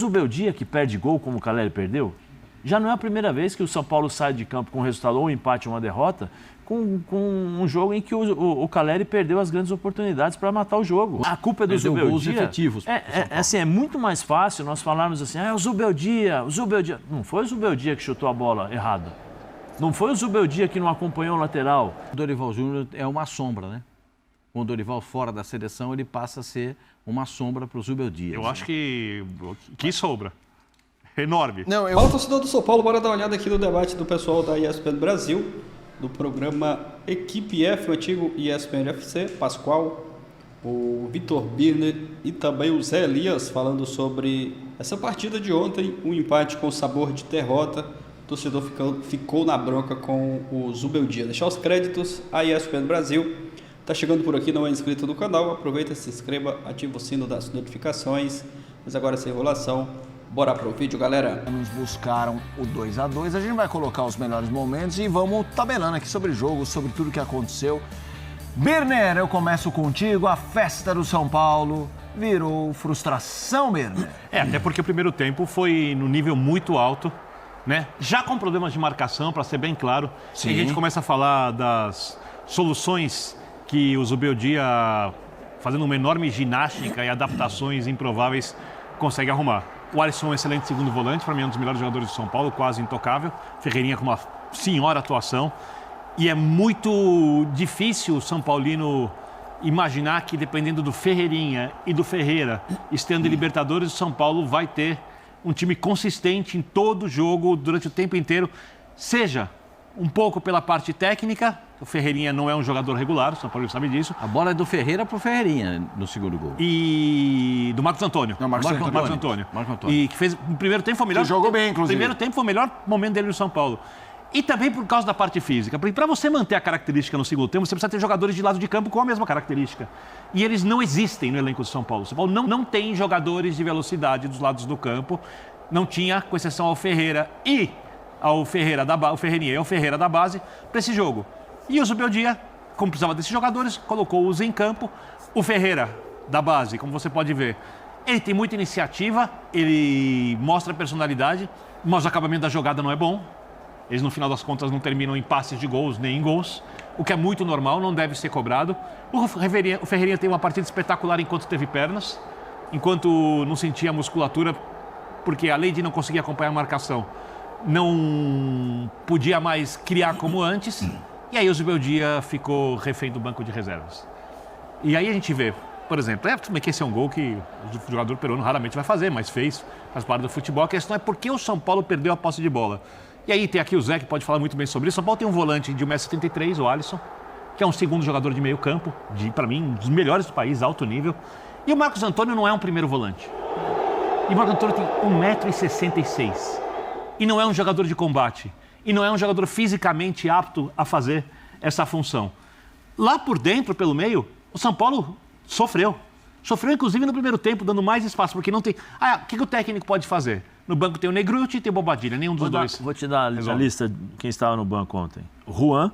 O Beldia que perde gol como o Caleri perdeu, já não é a primeira vez que o São Paulo sai de campo com um resultado ou um empate ou uma derrota, com um jogo em que o Caleri perdeu as grandes oportunidades para matar o jogo. A culpa é do Zubeldia. Efetivos. Assim, é muito mais fácil nós falarmos assim, o Zubeldia. Não foi o Zubeldia que chutou a bola errado. Não foi o Zubeldia que não acompanhou o lateral. O Dorival Júnior é uma sombra, né? Com o Dorival fora da seleção, ele passa a ser uma sombra para o Zubeldia. Eu acho que sombra. Enorme. Fala, torcedor do São Paulo, bora dar uma olhada aqui no debate do pessoal da ESPN Brasil, do programa Equipe F, o antigo ESPN FC, Pascoal, o Vitor Birner e também o Zé Elias, falando sobre essa partida de ontem, um empate com sabor de derrota. O torcedor ficou na bronca com o Zubeldia. Deixar os créditos à ESPN Brasil. Tá chegando por aqui, não é inscrito no canal, aproveita, se inscreva, ativa o sino das notificações. Mas agora, sem enrolação, bora pro vídeo, galera. Nos buscaram o 2-2, a gente vai colocar os melhores momentos e vamos tabelando aqui sobre o jogo, sobre tudo que aconteceu. Birner, eu começo contigo, a festa do São Paulo virou frustração, Birner. Até porque o primeiro tempo foi no nível muito alto, né? Já com problemas de marcação, para ser bem claro. Sim. E a gente começa a falar das soluções que o Zubeldia, fazendo uma enorme ginástica e adaptações improváveis, consegue arrumar. O Alisson é um excelente segundo volante, para mim é um dos melhores jogadores do São Paulo, quase intocável. Ferreirinha com uma senhora atuação. E é muito difícil o São Paulino imaginar que, dependendo do Ferreirinha e do Ferreira, estando em Libertadores, o São Paulo vai ter um time consistente em todo jogo, durante o tempo inteiro, seja um pouco pela parte técnica. O Ferreirinha não é um jogador regular, o São Paulo sabe disso. A bola é do Ferreira pro Ferreirinha no segundo gol. E do Marcos Antônio. Não, Marcos Antônio. E que fez, no primeiro tempo foi o melhor. Jogou bem, inclusive. O primeiro tempo foi o melhor momento dele no São Paulo. E também por causa da parte física. Porque para você manter a característica no segundo tempo, você precisa ter jogadores de lado de campo com a mesma característica. E eles não existem no elenco do São Paulo. O São Paulo não tem jogadores de velocidade dos lados do campo. Não tinha, com exceção ao Ferreira e ao Ferreira o Ferreirinha e ao Ferreira da base, para esse jogo. E o Zubeldia, como precisava desses jogadores, colocou-os em campo. O Ferreira da base, como você pode ver, ele tem muita iniciativa, ele mostra personalidade, mas o acabamento da jogada não é bom. Eles, no final das contas, não terminam em passes de gols nem em gols, o que é muito normal, não deve ser cobrado. O Ferreirinha tem uma partida espetacular enquanto teve pernas, enquanto não sentia musculatura, porque além de não conseguir acompanhar a marcação, não podia mais criar como antes. E aí o Zubeldia ficou refém do banco de reservas. E aí a gente vê, por exemplo, que esse é um gol que o jogador peruano raramente vai fazer, mas faz parte do futebol. A questão é por que o São Paulo perdeu a posse de bola. E aí tem aqui o Zé, que pode falar muito bem sobre isso. O São Paulo tem um volante de 1,73 m, o Alisson, que é um segundo jogador de meio campo, para mim, um dos melhores do país, alto nível. E o Marcos Antônio não é um primeiro volante. E o Marcos Antônio tem 1,66 m. E não é um jogador de combate. E não é um jogador fisicamente apto a fazer essa função. Lá por dentro, pelo meio, o São Paulo sofreu. Sofreu, inclusive, no primeiro tempo, dando mais espaço, porque não tem... o que o técnico pode fazer? No banco tem o Negruti e tem o Bobadilha, nenhum dos dois. Vou te dar a lista de quem estava no banco ontem. Juan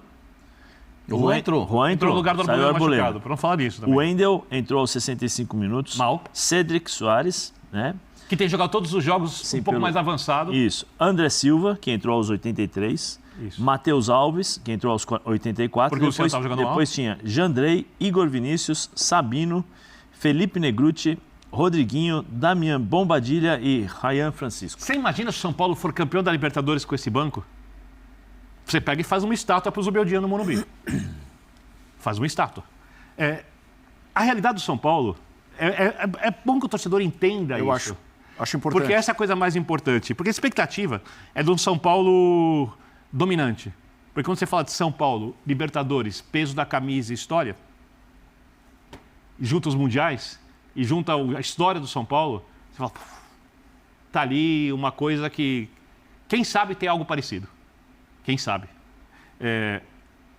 entrou. Entrou no lugar do Arboleda machucado, para não falar disso também. O Wendel entrou aos 65 minutos. Mal. Cedric Soares, né? Que tem jogado todos os jogos Sim, um pouco mais avançado. Isso. André Silva, que entrou aos 83. Isso. Matheus Alves, que entrou aos 84. Porque o Luciano estava jogando mal. Depois tinha Jandrei, Igor Vinícius, Sabino, Felipe Negruti, Rodriguinho, Damian Bombadilha e Ryan Francisco. Você imagina se o São Paulo for campeão da Libertadores com esse banco? Você pega e faz uma estátua para o Zubeldia no Morumbi. Faz uma estátua. A realidade do São Paulo, é bom que o torcedor entenda isso. Eu acho importante. Porque essa é a coisa mais importante. Porque a expectativa é de um São Paulo dominante. Porque quando você fala de São Paulo, Libertadores, peso da camisa e história, junta os mundiais e junta a história do São Paulo, você fala, tá ali uma coisa que, quem sabe, tem algo parecido. Quem sabe.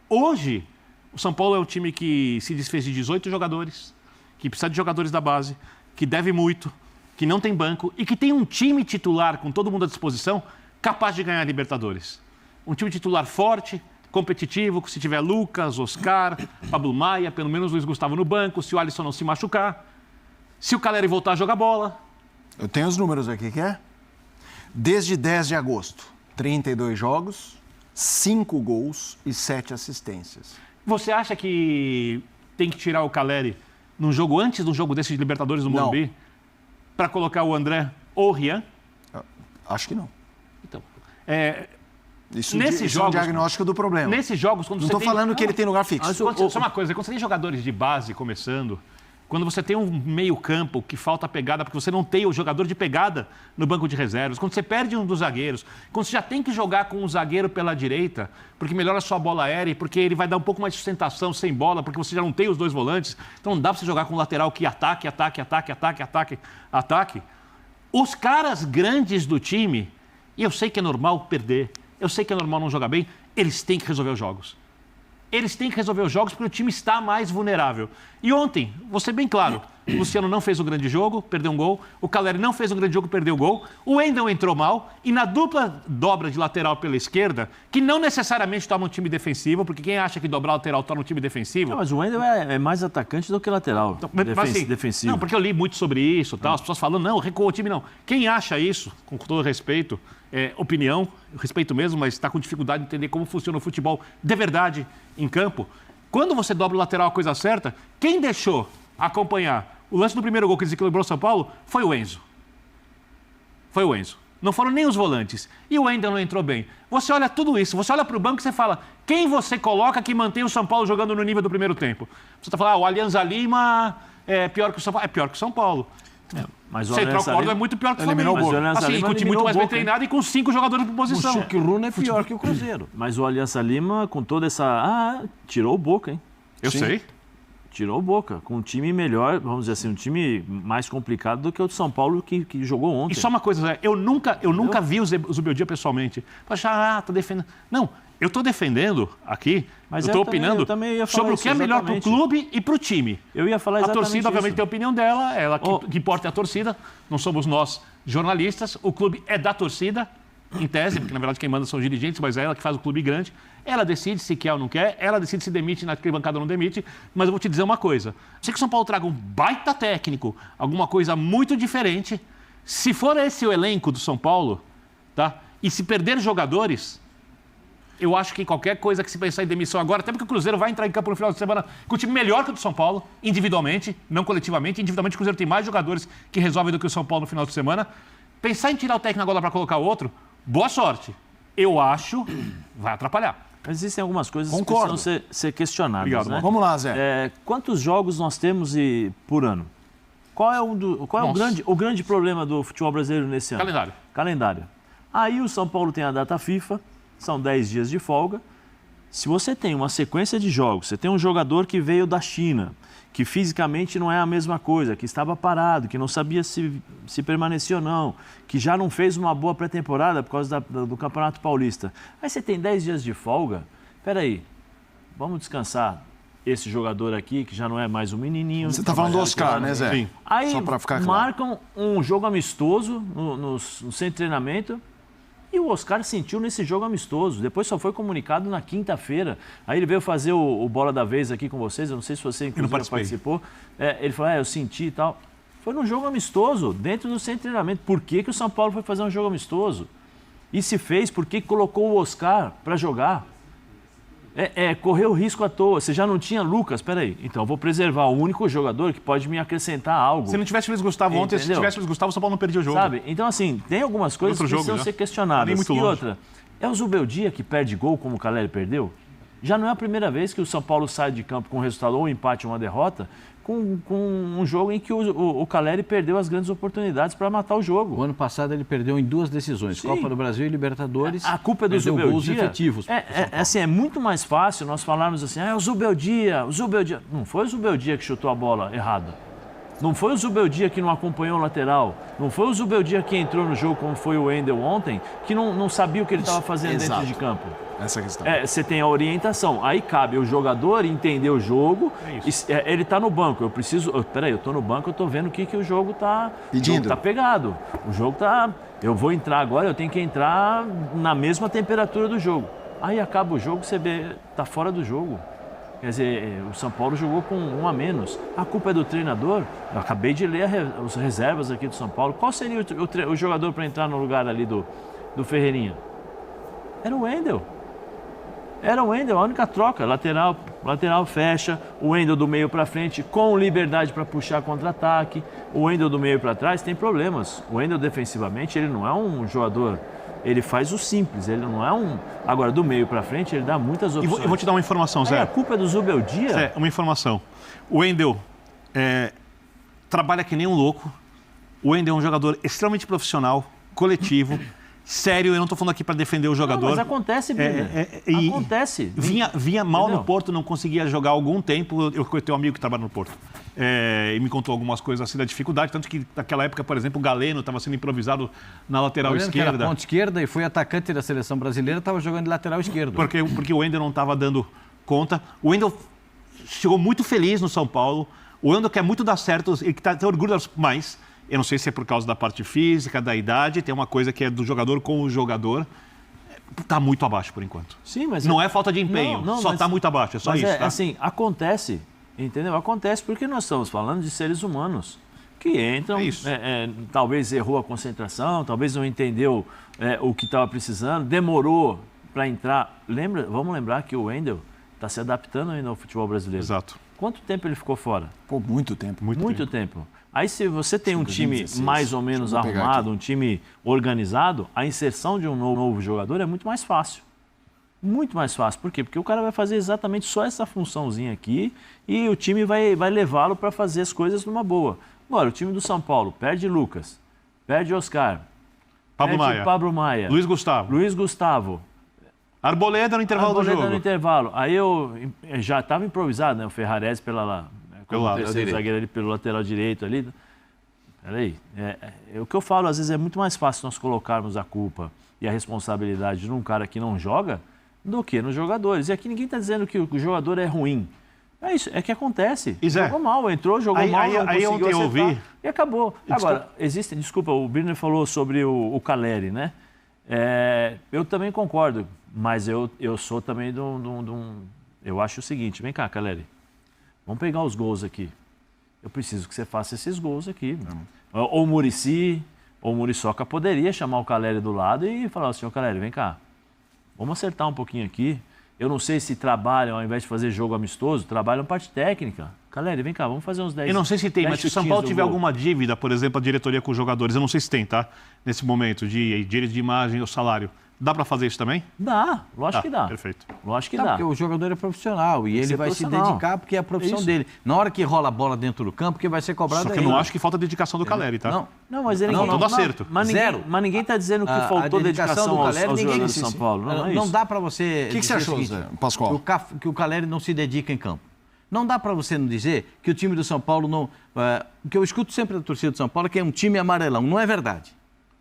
Hoje, o São Paulo é um time que se desfez de 18 jogadores, que precisa de jogadores da base, que deve muito, que não tem banco e que tem um time titular com todo mundo à disposição capaz de ganhar a Libertadores. Um time titular forte, competitivo, se tiver Lucas, Oscar, Pablo Maia, pelo menos Luiz Gustavo no banco, se o Alisson não se machucar, se o Caleri voltar a jogar bola. Eu tenho os números aqui, quer? Desde 10 de agosto, 32 jogos, 5 gols e 7 assistências. Você acha que tem que tirar o Caleri num jogo antes do jogo desse de Libertadores no Morumbi para colocar o André ou o Rian? Acho que não. Então, isso é um diagnóstico do problema. Nesses jogos, quando não estou falando que ele tem lugar fixo. Só uma coisa, quando você tem jogadores de base começando, quando você tem um meio-campo que falta pegada, porque você não tem o jogador de pegada no banco de reservas, quando você perde um dos zagueiros, quando você já tem que jogar com um zagueiro pela direita, porque melhora a sua bola aérea, porque ele vai dar um pouco mais de sustentação sem bola, porque você já não tem os dois volantes, então não dá para você jogar com um lateral que ataque. Os caras grandes do time, e eu sei que é normal perder, eu sei que é normal não jogar bem, eles têm que resolver os jogos. Eles têm que resolver os jogos porque o time está mais vulnerável. E ontem, vou ser bem claro, o Luciano não fez um grande jogo, perdeu um gol. O Caleri não fez um grande jogo, perdeu o gol. O Wendel entrou mal. E na dupla dobra de lateral pela esquerda, que não necessariamente torna um time defensivo, porque quem acha que dobrar lateral torna um time defensivo... Não, mas o Wendel é mais atacante do que lateral, então, defensivo. Não, porque eu li muito sobre isso, as pessoas falam, não, recuou o time, não. Quem acha isso, com todo respeito, opinião, respeito mesmo, mas está com dificuldade de entender como funciona o futebol de verdade em campo. Quando você dobra o lateral a coisa certa, quem deixou acompanhar o lance do primeiro gol que desequilibrou o São Paulo foi o Enzo. Não foram nem os volantes. E o Wendel não entrou bem. Você olha tudo isso, você olha para o banco e você fala, quem você coloca que mantém o São Paulo jogando no nível do primeiro tempo? Você está falando, o Alianza Lima é pior que o São Paulo. É pior que o São Paulo. Mas o Central Córdoba é muito pior que o Flamengo. Assim, com o time muito mais bem treinado e com 5 jogadores por posição. O Chuck Runa é pior que o Cruzeiro. Mas o Alianza Lima, com toda essa... tirou o Boca, hein? Eu sei. Tirou o Boca, com um time melhor, vamos dizer assim, um time mais complicado do que o de São Paulo que jogou ontem. E só uma coisa, Zé, eu nunca vi o Zubeldia pessoalmente. Achar, tô defendendo. Não, eu estou defendendo aqui, mas eu estou opinando sobre o que é melhor para o clube e para o time. Eu ia falar exatamente A torcida, obviamente, tem a opinião dela, que importa é a torcida, não somos nós jornalistas, o clube é da torcida, em tese, porque na verdade quem manda são os dirigentes, mas é ela que faz o clube grande. Ela decide se quer ou não quer, ela decide se demite na arquibancada ou não demite, mas eu vou te dizer uma coisa. Se que o São Paulo traga um baita técnico, alguma coisa muito diferente, se for esse o elenco do São Paulo, tá? E se perder jogadores, eu acho que qualquer coisa que se pensar em demissão agora, até porque o Cruzeiro vai entrar em campo no final de semana com um time melhor que o do São Paulo, individualmente, não coletivamente. Individualmente o Cruzeiro tem mais jogadores que resolvem do que o São Paulo no final de semana. Pensar em tirar o técnico agora para colocar o outro, boa sorte. Eu acho, vai atrapalhar. Mas existem algumas coisas que precisam ser questionadas. Obrigado, né? Vamos lá, Zé. Quantos jogos nós temos por ano? Qual é o grande problema do futebol brasileiro nesse ano? Calendário. Aí o São Paulo tem a data FIFA, são 10 dias de folga. Se você tem uma sequência de jogos, você tem um jogador que veio da China, que fisicamente não é a mesma coisa, que estava parado, que não sabia se permanecia ou não, que já não fez uma boa pré-temporada por causa do Campeonato Paulista. Aí você tem 10 dias de folga, peraí, vamos descansar esse jogador aqui, que já não é mais um menininho. Você está falando do Oscar, né, Zé? Sim. Aí só para ficar claro. Marcam um jogo amistoso no centro de treinamento. E o Oscar sentiu nesse jogo amistoso. Depois só foi comunicado na quinta-feira. Aí ele veio fazer o Bola da Vez aqui com vocês. Eu não sei se você inclusive participou. Ele falou, eu senti e tal. Foi num jogo amistoso, dentro do centro de treinamento. Por que o São Paulo foi fazer um jogo amistoso? E se fez, por que colocou o Oscar para jogar? Correu risco à toa. Você já não tinha Lucas? Peraí. Então eu vou preservar o único jogador que pode me acrescentar algo. Se não tivesse Luiz Gustavo ontem, se tivesse Luiz Gustavo, o São Paulo não perdia o jogo. Sabe? Então, assim, tem algumas coisas que precisam ser questionadas. Nem muito longe. E outra, é o Zubeldia que perde gol como o Caleri perdeu? Já não é a primeira vez que o São Paulo sai de campo com um resultado ou um empate ou uma derrota, com um jogo em que o Caleri perdeu as grandes oportunidades para matar o jogo. O ano passado ele perdeu em 2 decisões, Sim. Copa do Brasil e Libertadores. A culpa é do Zubeldia. Gols efetivos. Assim, é muito mais fácil nós falarmos assim, o Zubeldia. Não foi o Zubeldia que chutou a bola errada. Não foi o Zubeldia que não acompanhou o lateral. Não foi o Zubeldia que entrou no jogo como foi o Wendel ontem, que não sabia o que ele estava fazendo dentro de campo. Essa questão. Você tem a orientação. Aí cabe ao jogador entender o jogo. Ele está no banco. Eu preciso... Peraí, eu estou no banco, eu estou vendo o que o jogo está... Pedindo. Está pegado. O jogo está... Eu vou entrar agora, eu tenho que entrar na mesma temperatura do jogo. Aí acaba o jogo, você vê, está fora do jogo. Quer dizer, o São Paulo jogou com um a menos. A culpa é do treinador? Eu acabei de ler as reservas aqui do São Paulo. Qual seria o jogador para entrar no lugar ali do Ferreirinha? Era o Wendel. Era o Wendel, a única troca. Lateral fecha, o Wendel do meio para frente, com liberdade para puxar contra-ataque. O Wendel do meio para trás tem problemas. O Wendel defensivamente, ele não é um jogador... Ele faz o simples, ele não é um... Agora, do meio para frente, ele dá muitas opções. Eu vou te dar uma informação, Zé. A culpa é do Zubeldia? Zé, uma informação. O Wendel trabalha que nem um louco. O Wendel é um jogador extremamente profissional, coletivo, sério. Eu não estou falando aqui para defender o jogador. Não, mas acontece, Biner. Acontece. Vinha mal Entendeu? no Porto, não conseguia jogar há algum tempo. Eu tenho um amigo que trabalha no Porto. E me contou algumas coisas assim da dificuldade, tanto que naquela época, por exemplo, o Galeno estava sendo improvisado na lateral esquerda. Que era ponta esquerda e foi atacante da seleção brasileira, estava jogando de lateral esquerdo. Porque o Wendel não estava dando conta. O Wendel chegou muito feliz no São Paulo. O Wendel quer muito dar certo, ele tem orgulho mais. Eu não sei se é por causa da parte física, da idade, tem uma coisa que é do jogador com o jogador. Está muito abaixo por enquanto. Sim, mas... Não é falta de empenho, só está muito abaixo, é só isso. Tá? Assim, acontece... Entendeu? Acontece porque nós estamos falando de seres humanos que entram, talvez errou a concentração, talvez não entendeu o que estava precisando, demorou para entrar. Vamos lembrar que o Wendel está se adaptando ainda ao futebol brasileiro. Exato. Quanto tempo ele ficou fora? Pô, muito tempo. Muito tempo. Aí se você tem um time 2016. mais ou menos arrumado, um time organizado, a inserção de um novo jogador é muito mais fácil. Muito mais fácil. Por quê? Porque o cara vai fazer exatamente só essa funçãozinha aqui e o time vai levá-lo para fazer as coisas numa boa. Agora, o time do São Paulo perde Lucas, perde Oscar, Pablo Maia, Luiz Gustavo. Arboleda no intervalo do jogo. no intervalo. Aí eu já estava improvisado, né? O Ferrarese pelo lado terceiro zagueiro ali, pelo lateral direito ali. Peraí. O que eu falo, às vezes, é muito mais fácil nós colocarmos a culpa e a responsabilidade num cara que não joga do que nos jogadores. E aqui ninguém está dizendo que o jogador é ruim. É isso, é que acontece. Jogou mal, entrou, jogou mal, não conseguiu ontem eu ouvi... E acabou. Agora, desculpa, o Birner falou sobre o Caleri, né? Eu também concordo, mas eu sou também eu acho o seguinte, vem cá, Caleri, vamos pegar os gols aqui. Eu preciso que você faça esses gols aqui. Ou o Muricy, ou o Muriçoca poderia chamar o Caleri do lado e falar assim, Caleri, vem cá, vamos acertar um pouquinho aqui. Eu não sei se trabalham, ao invés de fazer jogo amistoso, trabalham parte técnica. Caleri, vem cá, vamos fazer uns 10. Eu não sei se tem, mas se o São Paulo tiver alguma dívida, por exemplo, a diretoria com os jogadores, eu não sei se tem, tá? Nesse momento, de direito de imagem ou salário. Dá para fazer isso também? Dá, lógico que dá. Perfeito. Lógico que dá. Porque o jogador é profissional e ele vai se dedicar porque é a profissão dele. Na hora que rola a bola dentro do campo, que vai ser cobrado. Só que eu não acho que falta dedicação do Caleri, tá? Não, mas ele todo acerto. Mas ninguém está dizendo que faltou dedicação aos jogadores de São Paulo. Não dá para você. O que você achou, Zé Pascoal? Que o Caleri não se dedica em campo. Não dá para você não dizer que o time do São Paulo não. O que eu escuto sempre da torcida do São Paulo é que é um time amarelão. Não é verdade.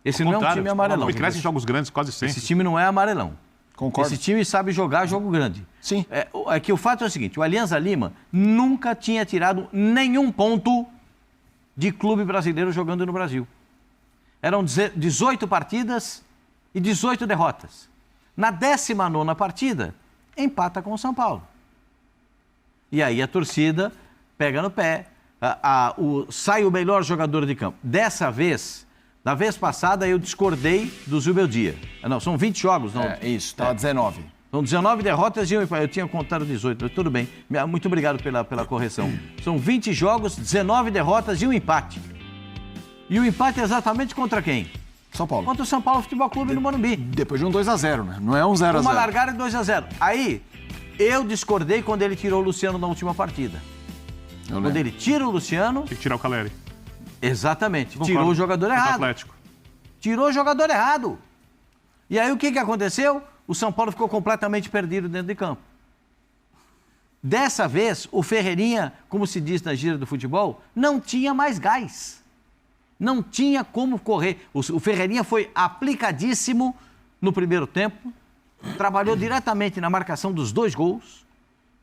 Esse não é um time amarelão. Me cresce em jogos grandes quase sempre. Esse time não é amarelão. Concordo. Esse time sabe jogar jogo grande. Sim. É que o fato é o seguinte, o Alianza Lima nunca tinha tirado nenhum ponto de clube brasileiro jogando no Brasil. Eram 18 partidas e 18 derrotas. Na 19ª partida, empata com o São Paulo. E aí a torcida pega no pé, sai o melhor jogador de campo. Dessa vez... Da vez passada, eu discordei do Zubeldia. Não, são 20 jogos. Não. Isso, estava 19. São 19 derrotas e eu tinha contado 18, mas tudo bem. Muito obrigado pela correção. São 20 jogos, 19 derrotas e um empate. E o empate é exatamente contra quem? São Paulo. Contra o São Paulo Futebol Clube no Morumbi. Depois de um 2-0, né? Não é um 0-0. Uma largada de 2-0. Aí, eu discordei quando ele tirou o Luciano na última partida. Quando ele tira o Luciano... Tem que tirar o Caleri. Exatamente. Tirou o jogador errado. Atlético. Tirou o jogador errado. E aí o que aconteceu? O São Paulo ficou completamente perdido dentro de campo. Dessa vez, o Ferreirinha, como se diz na gíria do futebol, não tinha mais gás. Não tinha como correr. O Ferreirinha foi aplicadíssimo no primeiro tempo, trabalhou diretamente na marcação dos 2 gols,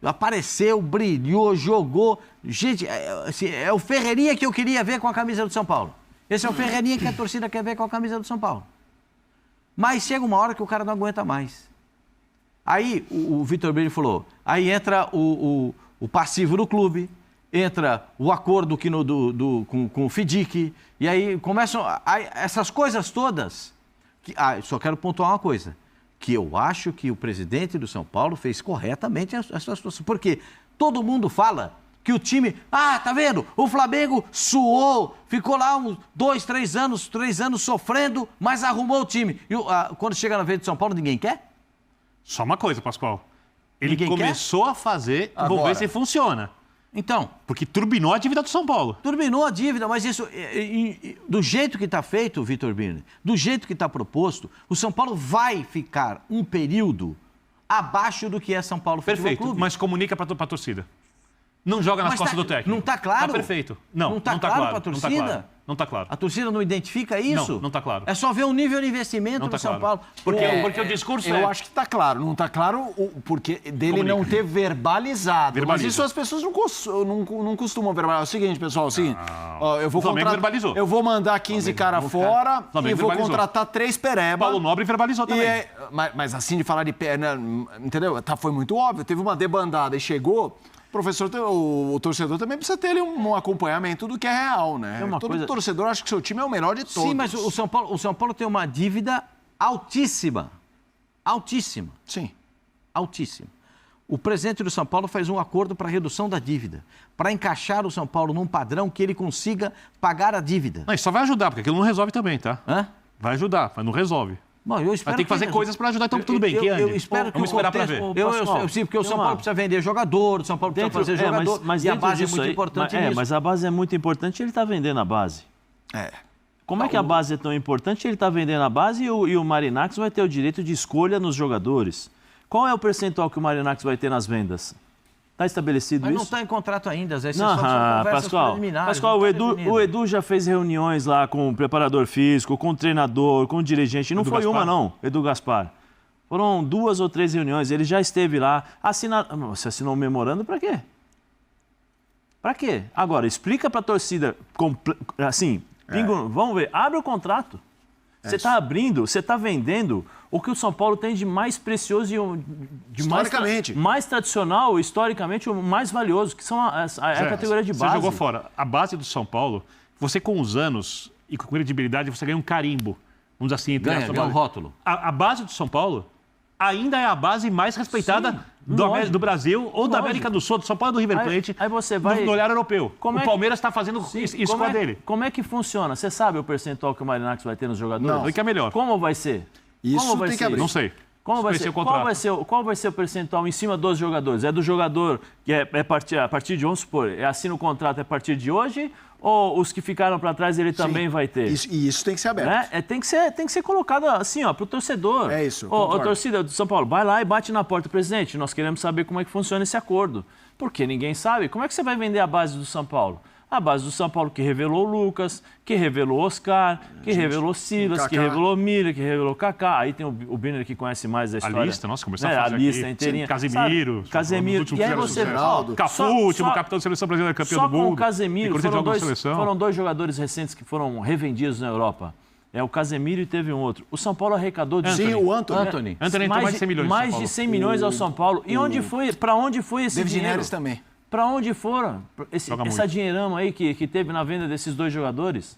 apareceu, brilhou, jogou. Gente, é o Ferreirinha que eu queria ver com a camisa do São Paulo. Esse é o Ferreirinha que a torcida quer ver com a camisa do São Paulo. Mas chega uma hora que o cara não aguenta mais. Aí o Vitor Birner falou, aí entra o passivo do clube, entra o acordo com o FIDIC, e aí começam essas coisas todas. Só quero pontuar uma coisa, que eu acho que o presidente do São Paulo fez corretamente essa situação, porque todo mundo fala que o time, tá vendo? O Flamengo suou, ficou lá uns 2, 3 anos sofrendo, mas arrumou o time. E quando chega na vez de São Paulo, ninguém quer? Só uma coisa, Pascoal. Ele Ninguém começou a fazer, vamos Agora. ver se funciona. Então, Porque turbinou a dívida do São Paulo. terminou a dívida, mas isso, do jeito que está feito, Vitor Birner, do jeito que está proposto, o São Paulo vai ficar um período abaixo do que é São Paulo Futebol Perfeito, Clube. mas comunica para a torcida. Não joga nas Mas costas tá- do técnico. não tá claro? Tá perfeito. Não Não tá tá claro claro. pra Não tá torcida? claro. Não tá claro. A torcida não identifica isso? Não tá claro. É só ver o nível de investimento Não do tá São claro. Paulo. Porque o discurso Eu acho que está claro. Não está claro porque dele Comunica. não ter verbalizado. Verbaliza. Mas isso as pessoas não costumam verbalizar. É o seguinte, pessoal, é o seguinte. Ó, eu vou O Flamengo verbalizou. Eu vou mandar 15 caras fora Flamengo e vou verbalizou. contratar 3 pereba. Paulo Nobre verbalizou também. Mas assim de falar de perna, entendeu? Foi muito óbvio. Teve uma debandada e chegou. Professor, o torcedor também precisa ter ali um acompanhamento do que é real, né? É uma Todo coisa- torcedor acha que seu time é o melhor de todos. Sim, mas o São Paulo tem uma dívida altíssima. Altíssima. Sim. Altíssima. O presidente do São Paulo faz um acordo para redução da dívida, para encaixar o São Paulo num padrão que ele consiga pagar a dívida. Não, isso só vai ajudar, porque aquilo não resolve também, tá? Hã? Vai ajudar, mas não resolve. Bom, eu espero Vai ter que fazer coisas para ajudar, então tudo bem, que ande. Eu espero que Vamos o esperar para contexto- ver. Eu sim, porque o São Paulo precisa vender jogador, o São Paulo precisa fazer jogador, mas e a dentro base é disso muito aí- importante nisso. Mas a base é muito importante e ele está vendendo a base. É. Como é que a base é tão importante? Ele está vendendo a base e o Marinax vai ter o direito de escolha nos jogadores. Qual é o percentual que o Marinax vai ter nas vendas? Está estabelecido Mas não isso? está em contrato ainda, Zé. Isso Não, são conversas Pascoal, preliminares, Pascoal, não o tá Edu, definido. o Edu já fez reuniões lá com o preparador físico, com o treinador, com o dirigente. Não Edu foi Gaspar? uma, não, Edu Gaspar. Foram 2 ou 3 reuniões. Ele já esteve lá. Você assinou um memorando para quê? Para quê? Agora, explica para a torcida, assim, vamos ver, abre o contrato. Você está abrindo, você está vendendo o que o São Paulo tem de mais precioso e de Historicamente. mais tradicional, historicamente, o mais valioso, que são a categoria de base. Você jogou fora. A base do São Paulo, você com os anos e com credibilidade, você ganha um carimbo. Vamos dizer assim, entre Ganha um rótulo. A base do São Paulo ainda é a base mais respeitada lógico. do Brasil ou da Lógico. América do Sul, do São Paulo e do River Plate, aí você vai- no olhar europeu. Como o é que- Palmeiras está fazendo isso com a dele. Como é que funciona? Você sabe o percentual que o Marinax vai ter nos jogadores? Não. O que é melhor? Como vai ser? Isso Como vai tem que ser? abrir. Não sei. Como vai Conhecer ser? o contrato. Qual vai ser o percentual em cima dos jogadores? É do jogador que a partir de, vamos supor, assina o contrato a partir de hoje ou os que ficaram para trás ele também vai ter? Isso tem que ser aberto. Né? Tem que ser colocado assim, ó, pro torcedor. É isso, Ô, concordo. torcida do São Paulo, vai lá e bate na porta do presidente. Nós queremos saber como é que funciona esse acordo. Porque ninguém sabe. Como é que você vai vender a base do São Paulo? A base do São Paulo que revelou o Lucas, que revelou o Oscar, que revelou o Silas, Kaká. que revelou o Miller, que revelou o Kaká. Aí tem o Birner que conhece mais a história. lista, nossa, começar a a fazer lista aqui. inteirinha. Casemiro, Sabe? Casemiro. últimos E aí fizeram você... sucesso. Ronaldo. Cafu, último capitão da seleção brasileira, campeão Só do mundo. com o Casemiro, Inclusive foram jogou na dois, seleção. foram 2 jogadores recentes que foram revendidos na Europa. É o Casemiro e teve um outro. O São Paulo arrecadou de Sim, o Anthony. Anthony. Anthony entrou mais de 100 milhões no São mais Paulo. de 100 milhões ao São Paulo. E onde foi? Para onde foi esse David dinheiro? Neres também. Para onde foram Joga essa muito. dinheirama aí que teve na venda desses 2 jogadores?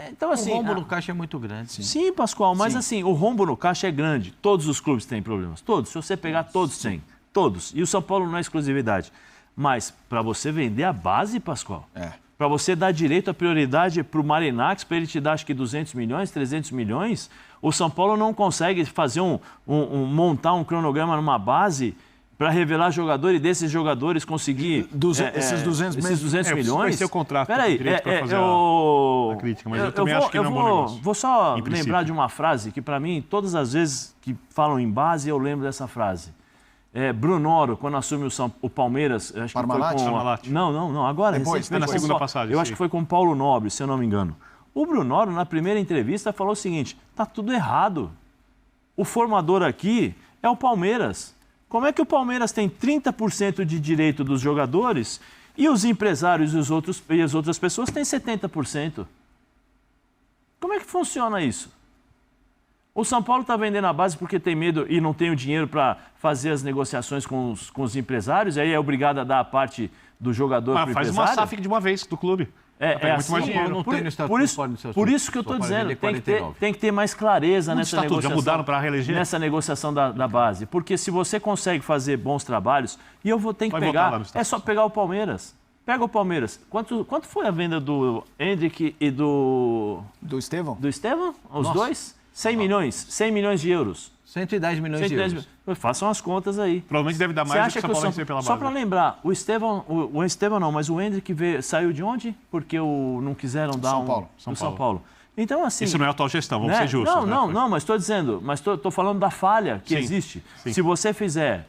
Então, assim. O rombo no caixa é muito grande. Sim, Pascoal, mas assim, o rombo no caixa é grande. Todos os clubes têm problemas. Todos. Se você pegar, todos têm. Todos. E o São Paulo não é exclusividade. Mas para você vender a base, Pascoal, para você dar direito à prioridade para o Marinax, para ele te dar acho que 200 milhões, 300 milhões, o São Paulo não consegue fazer montar um cronograma numa base para revelar jogador e desses jogadores conseguir... Esses 200 esses 200 vai milhões... ser o contrato, Peraí, direito pra fazer a crítica, mas eu também acho que não é um bom negócio. Vou só Em princípio. lembrar de uma frase que, para mim, todas as vezes que falam em base, eu lembro dessa frase. Brunoro, quando assume o Palmeiras... Acho que foi Parmalat? com, Parmalat. Não, agora. Depois, recentemente, na segunda com- passagem, Eu sim. acho que foi com o Paulo Nobre, se eu não me engano. O Brunoro, na primeira entrevista, falou o seguinte, tá tudo errado. O formador aqui é o Palmeiras. Como é que o Palmeiras tem 30% de direito dos jogadores e os empresários e as outras pessoas têm 70%? Como é que funciona isso? O São Paulo está vendendo a base porque tem medo e não tem o dinheiro para fazer as negociações com os empresários, aí é obrigado a dar a parte do jogador para o faz empresário? uma SAF de uma vez do clube. É muito mais assim, dinheiro. Não tem no estatuto, por isso que eu estou dizendo, tem que ter mais clareza nessa estatuto, negociação. já mudaram para reeleger? Nessa negociação da base. Porque se você consegue fazer bons trabalhos, e eu vou ter que Vai voltar lá pegar, no estatuto. é só pegar o Palmeiras. Pega o Palmeiras. Quanto foi a venda do Hendrick e do Estevão? Do Estevão? Os Nossa. dois? 100 milhões de euros. 110 milhões 110 de euros. milhões. Façam as contas aí. Provavelmente deve dar Você mais do que acha o São Paulo receber pela base. Só para lembrar, o Estevão não, mas o Hendrick saiu de onde? Porque não quiseram dar São Paulo. do São Paulo. Então, assim... Isso não é atual gestão, vamos ser justos. Não, mas estou dizendo, estou falando da falha que Sim, existe. sim. Se você fizer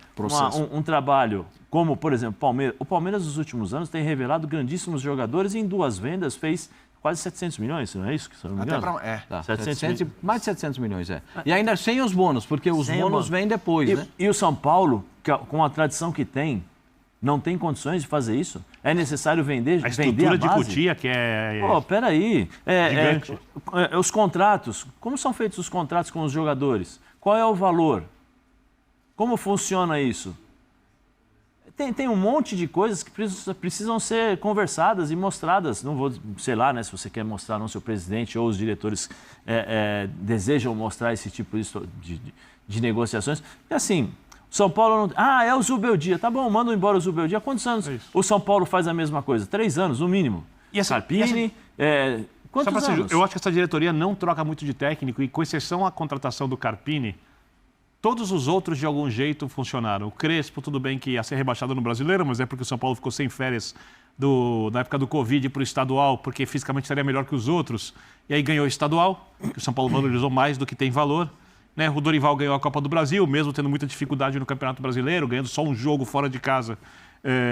um trabalho como, por exemplo, o Palmeiras nos últimos anos tem revelado grandíssimos jogadores e em 2 vendas fez quase 700 milhões, não é isso? Se eu não me engano? Tá, 700 mais de 700 milhões, é. E ainda sem os bônus, porque os Sem bônus bônus. vêm depois, né? E o São Paulo, com a tradição que tem, não tem condições de fazer isso? É necessário vender A a estrutura de base? Cotia, que é... Pô, peraí. Gigante. Os contratos. Como são feitos os contratos com os jogadores? Qual é o valor? Como funciona isso? Tem um monte de coisas que precisam ser conversadas e mostradas. Não vou, sei lá, né, se você quer mostrar, não, seu presidente ou os diretores desejam mostrar esse tipo de negociações. E assim, São Paulo não... é o Zubeldia. Tá bom, manda embora o Zubeldia. Há quantos anos o São Paulo faz a mesma coisa? 3 anos, no mínimo. E essa- Carpini, quantos Só pra ser anos? justo, eu acho que essa diretoria não troca muito de técnico e, com exceção a contratação do Carpini, todos os outros, de algum jeito, funcionaram. O Crespo, tudo bem que ia ser rebaixado no Brasileiro, mas é porque o São Paulo ficou sem férias na época do Covid para o estadual, porque fisicamente estaria melhor que os outros. E aí ganhou o estadual, que o São Paulo valorizou mais do que tem valor. Né? O Dorival ganhou a Copa do Brasil, mesmo tendo muita dificuldade no Campeonato Brasileiro, ganhando só um jogo fora de casa.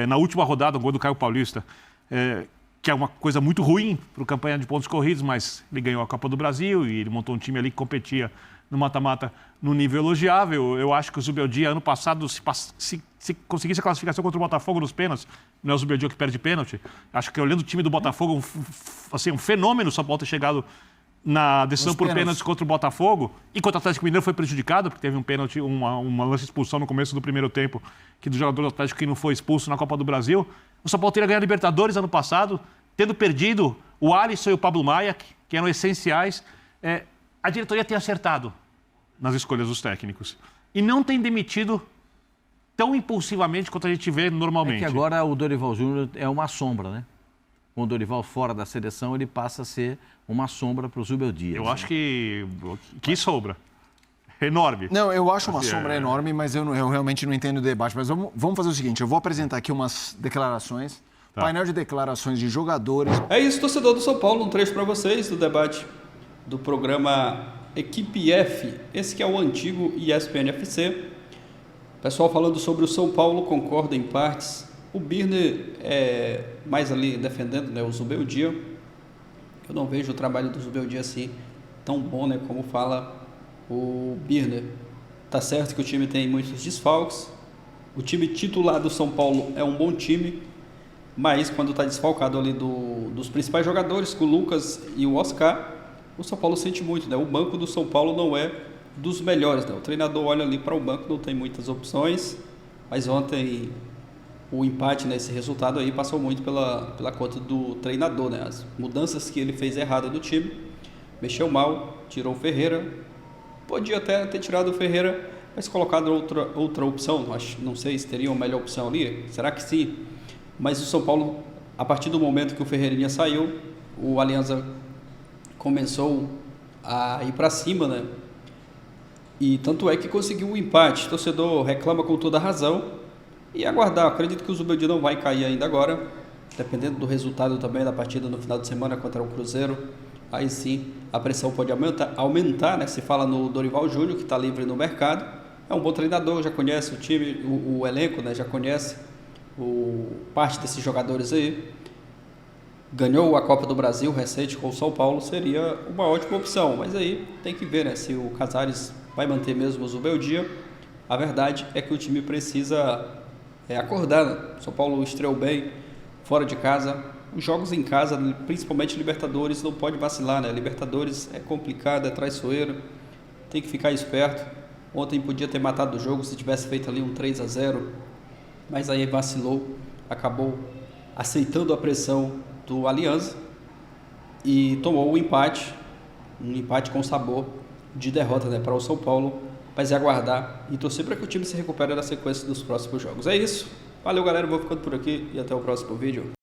Na última rodada, um gol do Caio Paulista, que é uma coisa muito ruim para o campanha de pontos corridos, mas ele ganhou a Copa do Brasil e ele montou um time ali que competia no mata-mata no nível elogiável. Eu acho que o Zubeldia, ano passado, se conseguisse a classificação contra o Botafogo nos pênaltis, não é o Zubeldia que perde pênalti. Acho que, olhando o time do Botafogo, um fenômeno o São Paulo ter chegado na decisão por pênaltis contra o Botafogo. E contra o Atlético Mineiro foi prejudicado, porque teve um pênalti, uma lance de expulsão no começo do primeiro tempo, que do jogador do Atlético que não foi expulso na Copa do Brasil. O São Paulo teria ganhado a Libertadores ano passado, tendo perdido o Alisson e o Pablo Maia, que eram essenciais. A diretoria tem acertado nas escolhas dos técnicos. E não tem demitido tão impulsivamente quanto a gente vê normalmente. É que agora o Dorival Júnior é uma sombra, né? Com o Dorival fora da seleção, ele passa a ser uma sombra para o Zubeldia. Eu acho que sobra. Enorme. Não, eu acho uma sombra enorme, mas eu realmente não entendo o debate. Mas vamos fazer o seguinte, eu vou apresentar aqui umas declarações, painel de declarações de jogadores. É isso, torcedor do São Paulo, um trecho para vocês do debate do programa Equipe F, esse que é o antigo ESPN FC. Pessoal falando sobre o São Paulo, concorda em partes. O Birner mais ali defendendo, né, o Zubeldia. Eu não vejo o trabalho do Zubeldia assim tão bom, né, como fala o Birner. Tá certo que o time tem muitos desfalques. O time titular do São Paulo é um bom time, mas quando está desfalcado ali dos principais jogadores, com o Lucas e o Oscar, o São Paulo sente muito, né? O banco do São Paulo não é dos melhores, né? O treinador olha ali para o banco, não tem muitas opções, mas ontem o empate nesse resultado aí passou muito pela conta do treinador, né? As mudanças que ele fez errado no time, mexeu mal, tirou o Ferreira, podia até ter tirado o Ferreira, mas colocado outra opção, não sei se teria uma melhor opção ali, será que sim? Mas o São Paulo, a partir do momento que o Ferreirinha saiu, o Alianza começou a ir para cima, né? E tanto é que conseguiu um empate. O torcedor reclama com toda a razão e aguardar. Acredito que o Zubeldia não vai cair ainda agora, dependendo do resultado também da partida no final de semana contra o Cruzeiro. Aí sim a pressão pode aumentar, né? Se fala no Dorival Júnior, que está livre no mercado. É um bom treinador, já conhece o time, o elenco, né? Já conhece parte desses jogadores aí. Ganhou a Copa do Brasil recente com o São Paulo, seria uma ótima opção. Mas aí tem que ver, né, se o Casares vai manter mesmo o Zubeldia. A verdade é que o time precisa acordar, né? O São Paulo estreou bem fora de casa. Os jogos em casa, principalmente Libertadores, não pode vacilar, né? Libertadores é complicado, é traiçoeiro. tem que ficar esperto. Ontem podia ter matado o jogo se tivesse feito ali um 3-0, mas aí vacilou, acabou aceitando a pressão do Alianza e tomou um empate com sabor de derrota, né, para o São Paulo. Mas é aguardar e torcer para que o time se recupere na sequência dos próximos jogos. É isso. Valeu, galera. Eu vou ficando por aqui e até o próximo vídeo.